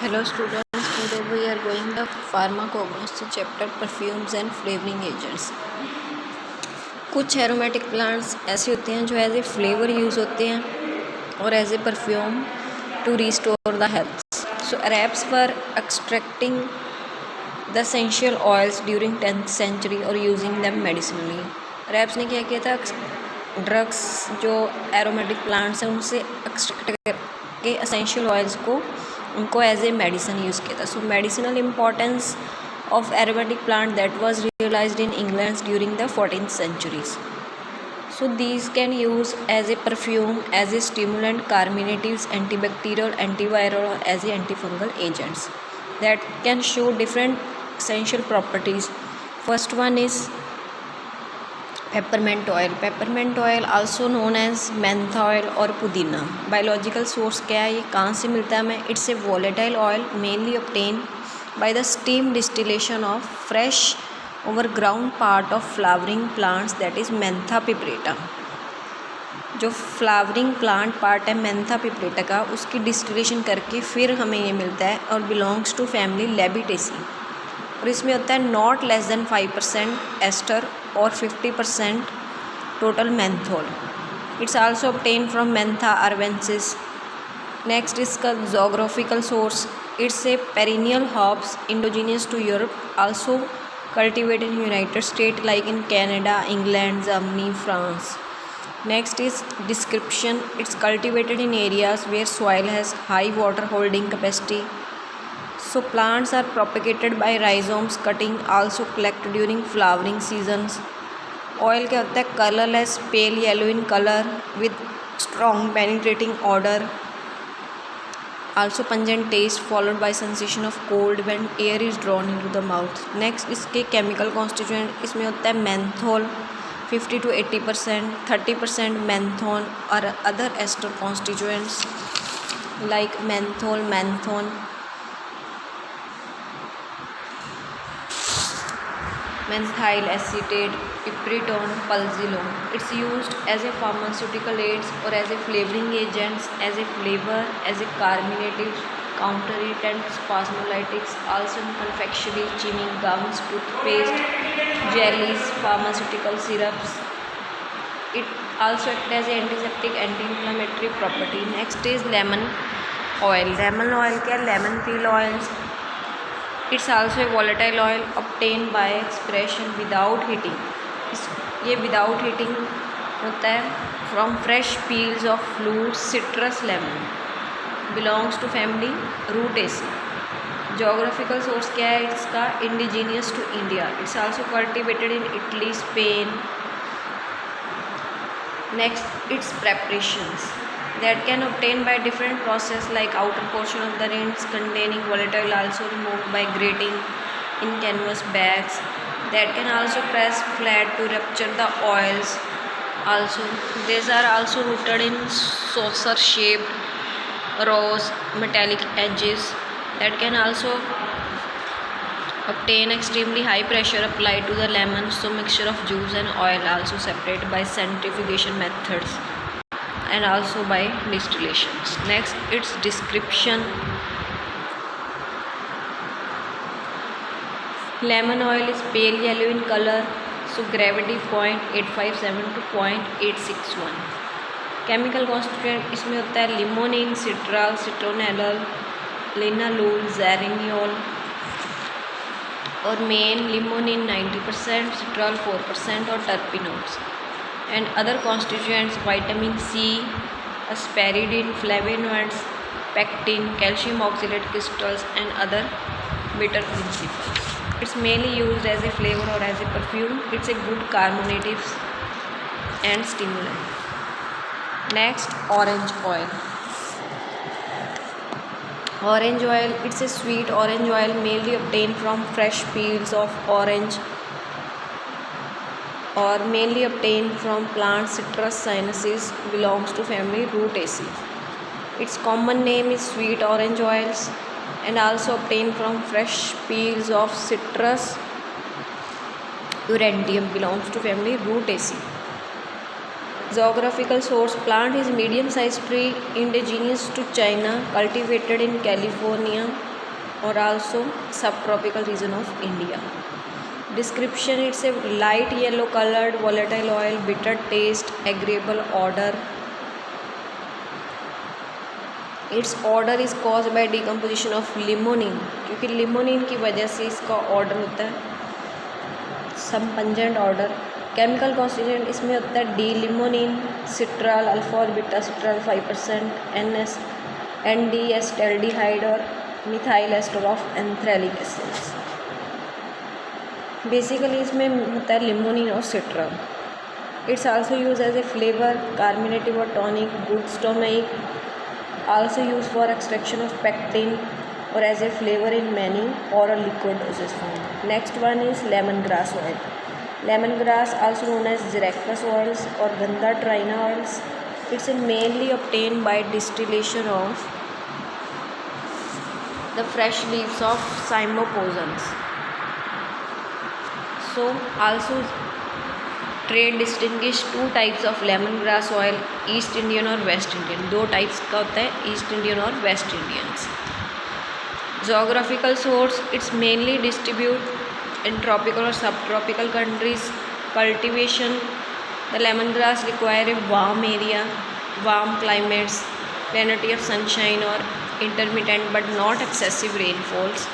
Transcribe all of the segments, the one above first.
Hello students, today we are going to pharmacognosy chapter perfumes and flavoring agents. कुछ aromatic plants ऐसे होते हैं जो एज ए फ्लेवर यूज़ होते हैं और as a perfume to restore the health. So Arabs were extracting the essential oils during 10th century और using them medicinally. Arabs ने क्या किया था, ड्रग्स जो एरोमेटिक प्लांट्स हैं उनसे एक्सट्रैक्ट करके एसेंशियल ऑयल्स को उनको एज ए मेडिसिन यूज़ किया था. So medicinal importance of aromatic plant that was realized in England during the 14th centuries. So these can use as a perfume, as a stimulant, carminatives, antibacterial, antiviral or as a antifungal agents that can show different essential properties. First one is peppermint oil. Peppermint oil also known as mentha oil or पुदीना. Biological source क्या है, ये कहाँ से मिलता है हमें? It's a volatile oil mainly obtained by the steam distillation of fresh over ground part of flowering plants, that is mentha piperita. जो फ्लावरिंग प्लांट पार्ट है mentha piperita का, उसकी डिस्टिलेशन करके फिर हमें ये मिलता है और बिलोंग्स टू फैमिली लेबिटेसी. और इसमें होता है नॉट लेस देन 5% एस्टर और 50% total menthol. It's also obtained from mentha arvensis. Next इसका geographical source, it's a perennial herbs indigenous to Europe, also cultivated in United States like in Canada, England, Germany, France. Next is description. It's cultivated in areas where soil has high water holding capacity. So plants are propagated by rhizomes cutting, also collect during flowering seasons. Oil क्या होता है, colorless, pale yellow in color with strong penetrating odor. Also pungent taste followed by sensation of cold when air is drawn into the mouth. Next इसके chemical constituent, इसमें होता है menthol 50 to 80%, 30% menthol और other ester constituents like menthol, menthone, methyl acetate, pipritone, pulzilone. It's used as a pharmaceutical aids or as a flavoring agents, as a flavor, as a carminative, counter-irritant, spasmolytics, also in confectionery, chewing gums, toothpaste, jellies, pharmaceutical syrups. It also acts as an antiseptic, anti-inflammatory property. Next is lemon oil. Lemon oil क्या, lemon peel oils. It's also a volatile oil obtained by expression without heating. ये without heating होता है from fresh peels of fruit, citrus, lemon. Belongs to family Rutaceae. Geographical source क्या है इसका, indigenous to India. It's also cultivated in Italy, Spain. Next, its preparations that can obtain by different process like outer portion of the rinds containing volatile also removed by grating in canvas bags that can also press flat to rupture the oils. Also these are also rooted in saucer shaped rose metallic edges that can also obtain extremely high pressure applied to the lemon. So mixture of juice and oil also separated by centrifugation methods and also by distillations. Next, its description. Lemon oil is pale yellow in color, so gravity 0.857 to 0.861. Chemical constituent इसमें होता है limonin, Citral, सिट्रोनेलल, linalool, ज़ेरेनियोल और main limonin 90%, Citral 4% और टर्पिनोल्स. And other constituents vitamin C, asparagine, flavonoids, pectin, calcium oxalate crystals and other bitter principles. It's mainly used as a flavor or as a perfume. It's a good carminative and stimulant. Next, orange oil. Orange oil, it's a sweet orange oil mainly obtained from fresh peels of orange or mainly obtained from plant Citrus sinensis, belongs to family Rutaceae. Its common name is sweet orange oils and also obtained from fresh peels of Citrus aurantium, belongs to family Rutaceae. Geographical source, plant is medium sized tree indigenous to China, cultivated in California, or also subtropical region of India. Description: it's a light yellow colored volatile oil, bitter taste, agreeable odor. Its odour is cause by decomposition of limonene, क्योंकि limonene की वजह से इसका odour होता है some pungent odour. Chemical constituent इसमें होता है डी लिमोनिन, सिट्राल, अल्फा और beta citral 5%, NS, ND acetaldehyde और methyl ester of anthranilic acids. Basically इसमें होता है लिमोनिन और citral. It's also use as a flavour, carminative और tonic, good stomach, also used for extraction of pectin or as a flavor in many oral liquid dosage form. Next one is lemongrass oil. Lemongrass, also known as Xeracus oils or Gandha trina oils, it's mainly obtained by distillation of the fresh leaves of Cymopogens. So also trade distinguish two types of lemon grass oil, east Indian और west Indian. दो types का होता है, east Indian और west Indians. Geographical source: it's mainly distribute in tropical और sub tropical countries. Cultivation: the lemon grass require a warm area, warm climates, plenty of sunshine or intermittent but not excessive rainfalls.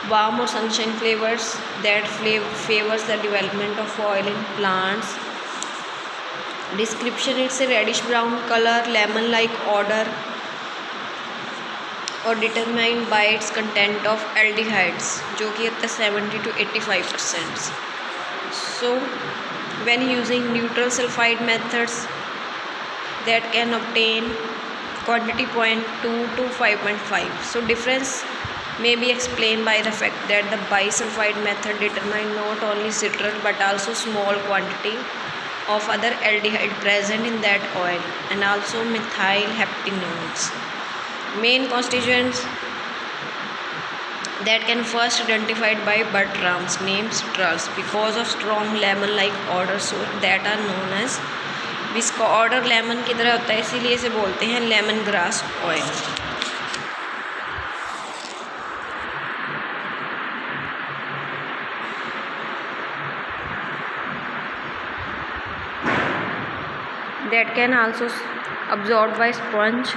Warm or sunshine flavors that favors the development of oil in plants. Description: it's a reddish brown color, lemon like odor, or determined by its content of aldehydes, जो कि होता है 70 to 85%. So when using neutral sulfide methods that can obtain quantity 0.2 to 5.5. So difference may be explained by the fact that the bisulfide method determines not only citral but also small quantity of other aldehyde present in that oil and also methyl heptanones. Main constituents that can first identified by Bertram's name citrals because of strong lemon like odor, so that are known as, इसका order lemon की तरह होता है इसीलिए इसे बोलते हैं lemon grass oil. That can also absorbed by sponge.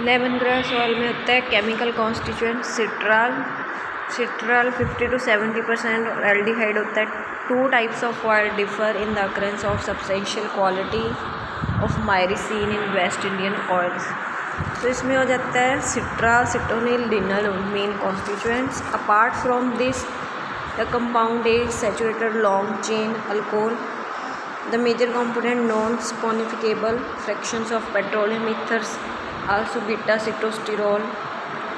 Lemon grass oil में होता है केमिकल कॉन्स्टिट्यूएंट सिट्राल 50 to 70% और एल्डिहाइड होता है. Two types of oil differ in the occurrence of substantial quality of myrcene in West Indian oils. तो इसमें हो जाता है citral, citronellol, linalool main constituents. Apart from this the compound is saturated long chain alcohol. The major component non saponifiable fractions of petroleum ethers, also beta cytosterol,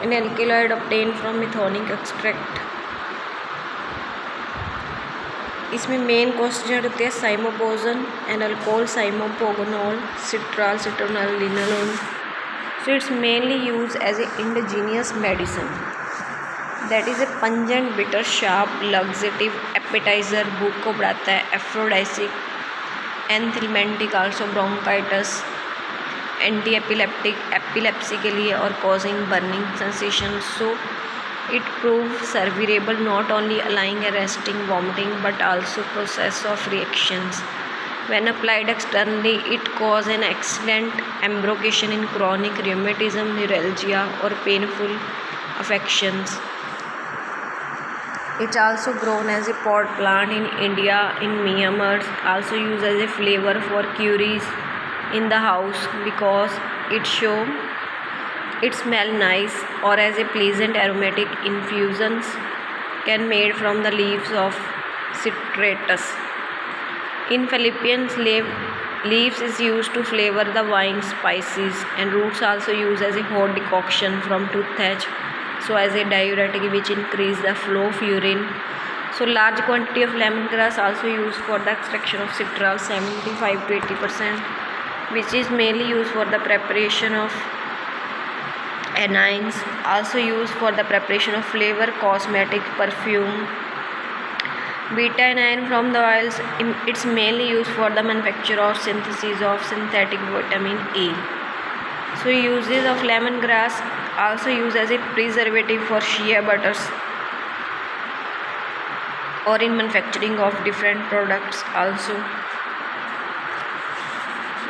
an alkaloid obtained from methonic extract. इसमें main constituent होते हैं cymbopogon and alcohol, cymbopogonol, citral, citronal, linalool. So it's mainly use as a indigenous medicine that is a pungent, bitter, sharp, laxative, appetiser, भूख को बढ़ाता है, aphrodisiac, anthelmintic, also bronchitis, anti epileptic, epilepsy के लिए, और causing burning sensation. So it prove serviceable not only allaying arresting vomiting but also process of reactions. When applied externally, it cause an excellent embrocation in chronic rheumatism, neuralgia, or painful affections. It's also grown as a pot plant in India, in Myanmar. Also used as a flavor for curries in the house because it smell nice, or as a pleasant aromatic infusions can made from the leaves of citratus. In Philippines, leaves is used to flavor the wine spices, and roots also used as a hot decoction from toothpaste, so as a diuretic which increase the flow of urine. So large quantity of lemongrass also used for the extraction of citral, 75 to 80%, which is mainly used for the preparation of Anines, also used for the preparation of flavor, cosmetic, perfume. Beta-aniline from the oils, it's mainly used for the manufacture or synthesis of synthetic vitamin A. So uses of lemongrass, also used as a preservative for shea butters or in manufacturing of different products also.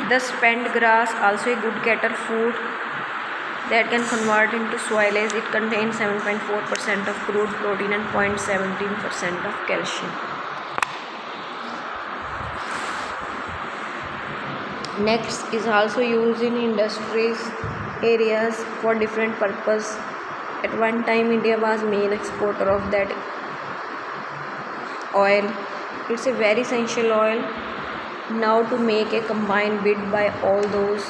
The spent grass, also a good cattle food that can convert into silage. It contains 7.4% of crude protein and 0.17% of calcium. Next is also used in industries areas for different purpose. At one time India was main exporter of that oil. It's a very essential oil now to make a combined bid by all those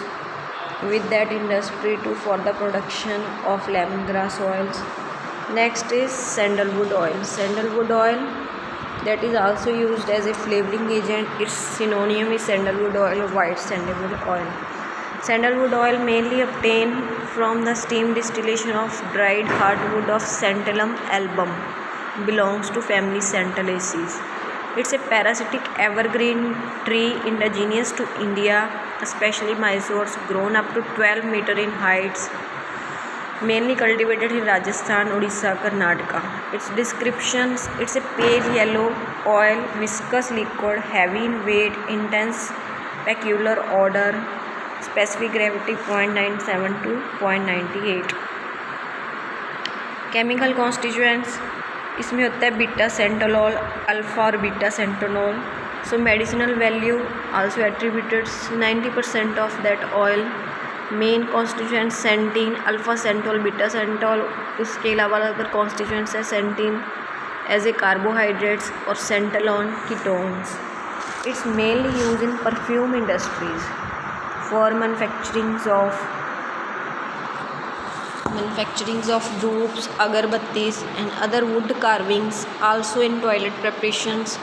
with that industry to for the production of lemongrass oils. Next is sandalwood oil. Sandalwood oil that is also used as a flavoring agent. Its synonym is sandalwood oil or white sandalwood oil. Sandalwood oil mainly obtained from the steam distillation of dried hardwood of Santalum album, belongs to family Santalaceae. It's a parasitic evergreen tree indigenous to India, especially Mysore, grown up to 12 meter in heights, mainly cultivated in Rajasthan, Odisha, Karnataka. Its descriptions, it's a pale yellow oil, viscous liquid, heavy in weight, intense peculiar odor, specific gravity 0.97 to 0.98. Chemical constituents इसमें होता है beta santalol, alpha और beta santanol. So medicinal value also attributed 90% of that oil. Main constituent santene, alpha santol, beta santol. इसके अलावा other constituents है सेंटीन as a carbohydrates और santalone ketones. It's mainly use in perfume industries for manufacturings of dupes, agarbattis and other wood carvings, also in toilet preparations.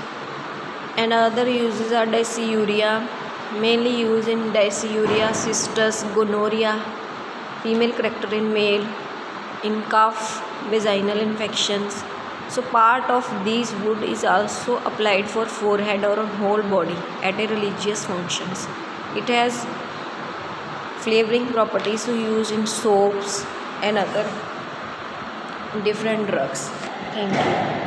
And other uses are dysuria, mainly used in dysuria, cystus, gonorrhea, female character in male, in cough, vaginal infections. So part of these wood is also applied for forehead or on whole body at a religious functions. It has flavoring properties to use in soaps and other different drugs. Thank you.